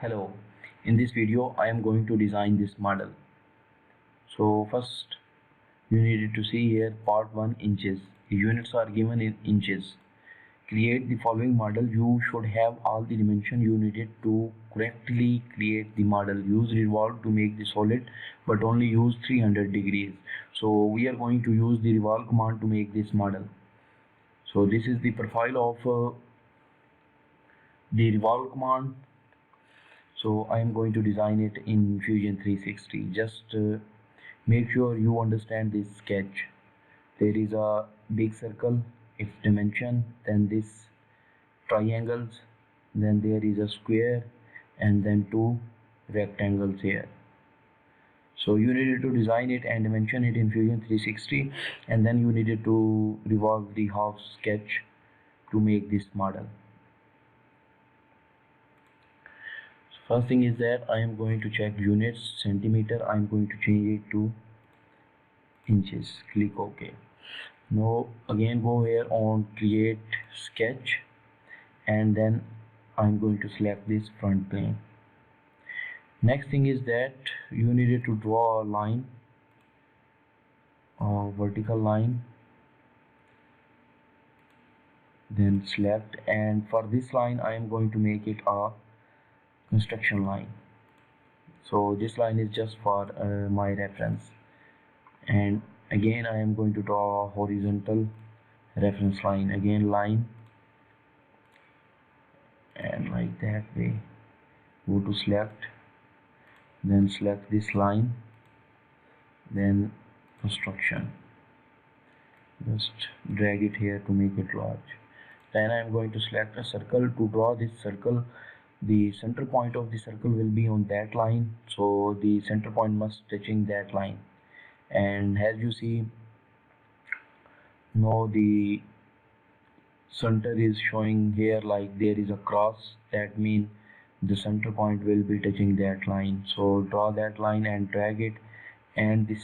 Hello, in this video I am going to design this model. So first you needed to see here part 1 inches. The units are given in inches. Create the following model. You should have all the dimension you needed to correctly create the model. Use revolve to make the solid but only use 300 degrees. So we are going to use the revolve command to make this model. So this is the profile of the revolve command. So I am going to design it in Fusion 360. Just make sure you understand this sketch. There is a big circle, its dimension, then this triangles, then there is a square, and then two rectangles here. So you needed to design it and dimension it in Fusion 360, and then you needed to revolve the half sketch to make this model. First thing is that I am going to check units, centimeter. I am going to change it to inches. Click OK. Now again go here on create sketch, and then I'm going to select this front plane. Next thing is that you needed to draw a line, a vertical line, then select, and for this line I am going to make it a construction line. So this line is just for my reference, and again I am going to draw a horizontal reference line, again line, and like that way go to select, then select this line, then construction, just drag it here to make it large. Then I am going to select a circle. To draw this circle, the center point of the circle will be on that line, so the center point must touching that line. And as you see now, the center is showing here like there is a cross. That means the center point will be touching that line. So draw that line and drag it, and the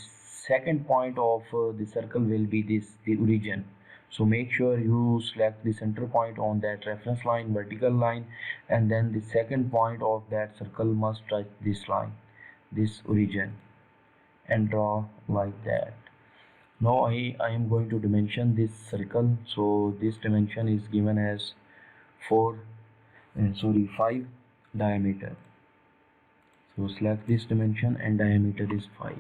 second point of the circle will be the origin. So make sure you select the center point on that reference line, vertical line, and then the second point of that circle must touch this line, this origin, and draw like that. Now I am going to dimension this circle. So this dimension is given as 5 diameter. So select this dimension and diameter is 5,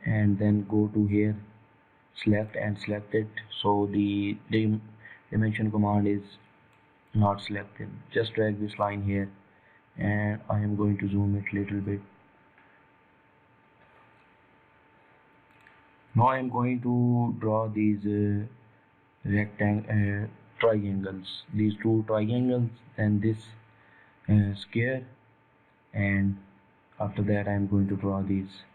and then go to here, select and select it. So the dimension command is not selected. Just drag this line here, and I am going to zoom it little bit. Now I am going to draw these triangles, these two triangles, and this square, and after that I am going to draw these.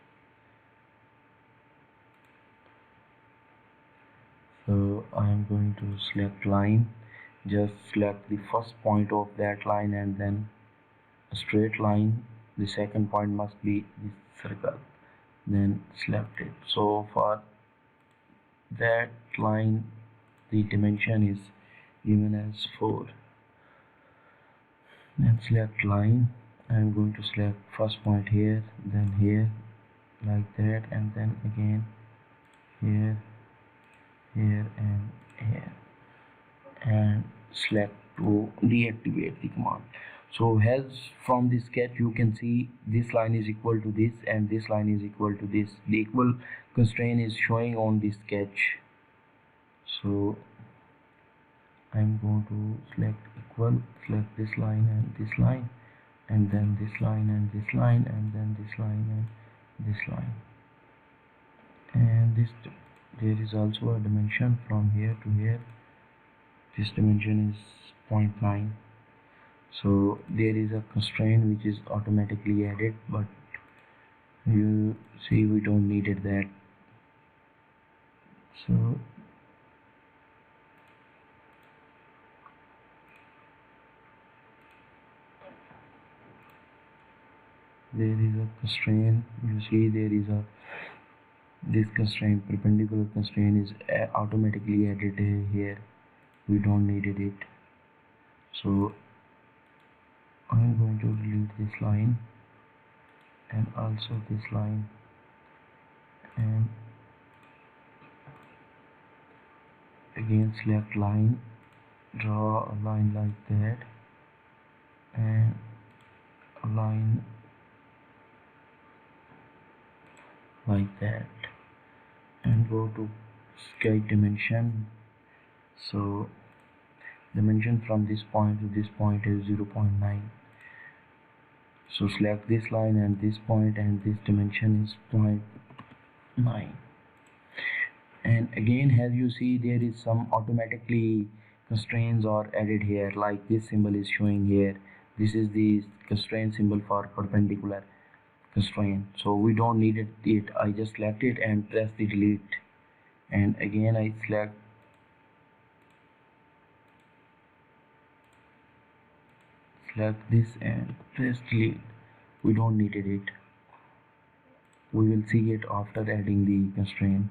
So I am going to select line, just select the first point of that line and then a straight line. The second point must be this circle, then select it. So for that line the dimension is given as 4, then select line. I am going to select first point here, then here, like that, and then again here, here, and here, and select to deactivate the command. So as from the sketch you can see this line is equal to this and this line is equal to this. The equal constraint is showing on the sketch. So I'm going to select equal, select this line and this line, and then this line and this line, and then this line and this line, and this there is also a dimension from here to here. This dimension is 0.9. so there is a constraint which is automatically added, but you see we don't needed that. So there is a constraint, you see there is a this constraint, perpendicular constraint is automatically added here. We don't needed it. So I'm I'm going to delete this line and also this line, and again select line, draw a line like that, and a line like that, and go to sketch dimension. So dimension from this point to this point is 0.9. so select this line and this point, and this dimension is 0.9. and again, as you see, there is some automatically constraints are added here, like this symbol is showing here. This is the constraint symbol for perpendicular constraint, so we don't need it. I just select it and press the delete, and again I select this and press delete. We don't needed it. We will see it after adding the constraint.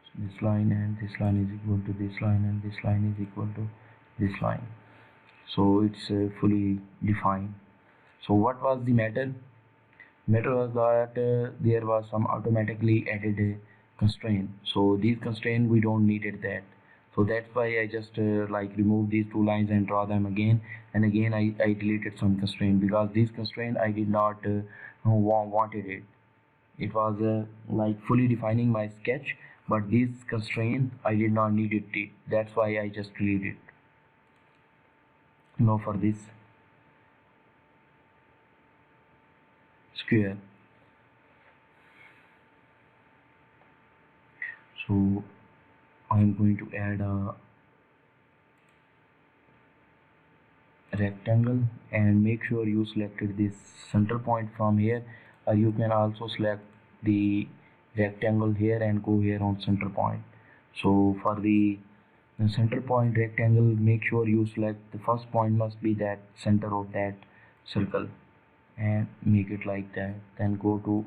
So this line and this line is equal to this line, and this line is equal to this line, so it's fully defined. So what was the matter? Matter was that there was some automatically added constraint, so these constraint we don't needed that. So that's why I just like remove these two lines and draw them again, and again I deleted some constraint, because these constraint I did not wanted it. It was like fully defining my sketch, but these constraint I did not need it. That's why I just deleted it. Now for this square, so I'm going to add a rectangle, and make sure you selected this center point from here, or you can also select the rectangle here and go here on center point. So for the center point rectangle, make sure you select the first point must be that center of that circle, and make it like that. Then go to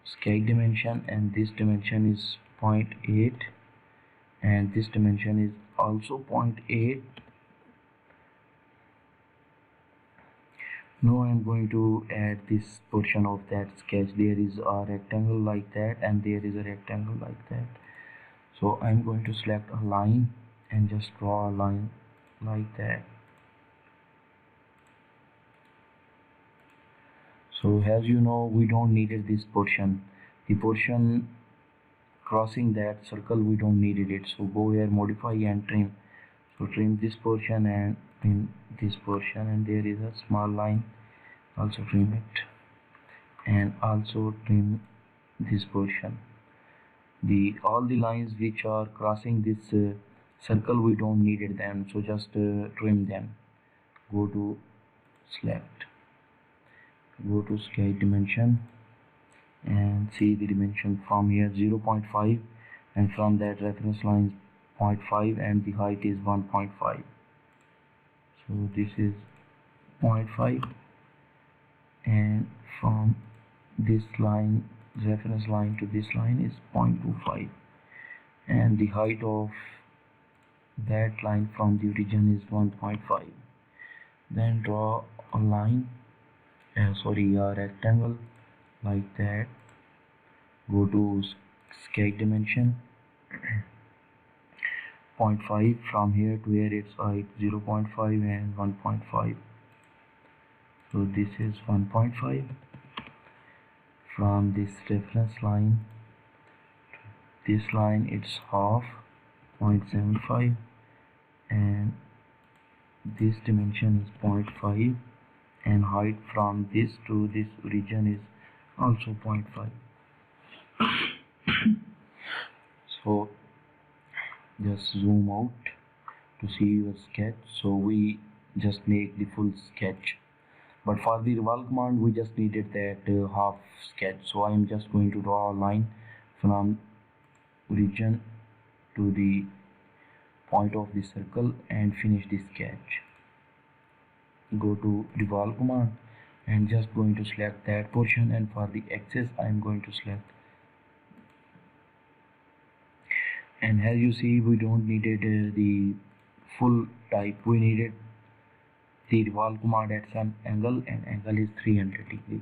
sketch dimension, and this dimension is 0.8, and this dimension is also 0.8. Now I'm going to add this portion of that sketch. There is a rectangle like that, and there is a rectangle like that. So I'm going to select a line and just draw a line like that. So as you know, we don't needed this portion. The portion crossing that circle, we don't needed it. So go here, modify and trim. So trim this portion and trim this portion, and there is a small line, also trim it, and also trim this portion. All the lines which are crossing this circle, we don't needed them, so just trim them. Go to select, go to sketch dimension, and see the dimension from here 0.5, and from that reference line 0.5, and the height is 1.5. so this is 0.5, and from this line, reference line to this line is 0.25, and the height of that line from the origin is 1.5. Then draw a line, a rectangle like that. Go to sketch dimension, 0.5, from here to here it's height 0.5 and 1.5. so this is 1.5. from this reference line to this line it's half, 0.75, and this dimension is 0.5, and height from this to this origin is also 0.5. so just zoom out to see your sketch. So we just make the full sketch, but for the revolve command we just needed that half sketch. So I am just going to draw a line from origin to the point of the circle and finish the sketch. Go to revolve command and just going to select that portion, and for the axis I am going to select, and as you see, we don't needed the full type, we needed the revolve command at some angle, and angle is 300 degree.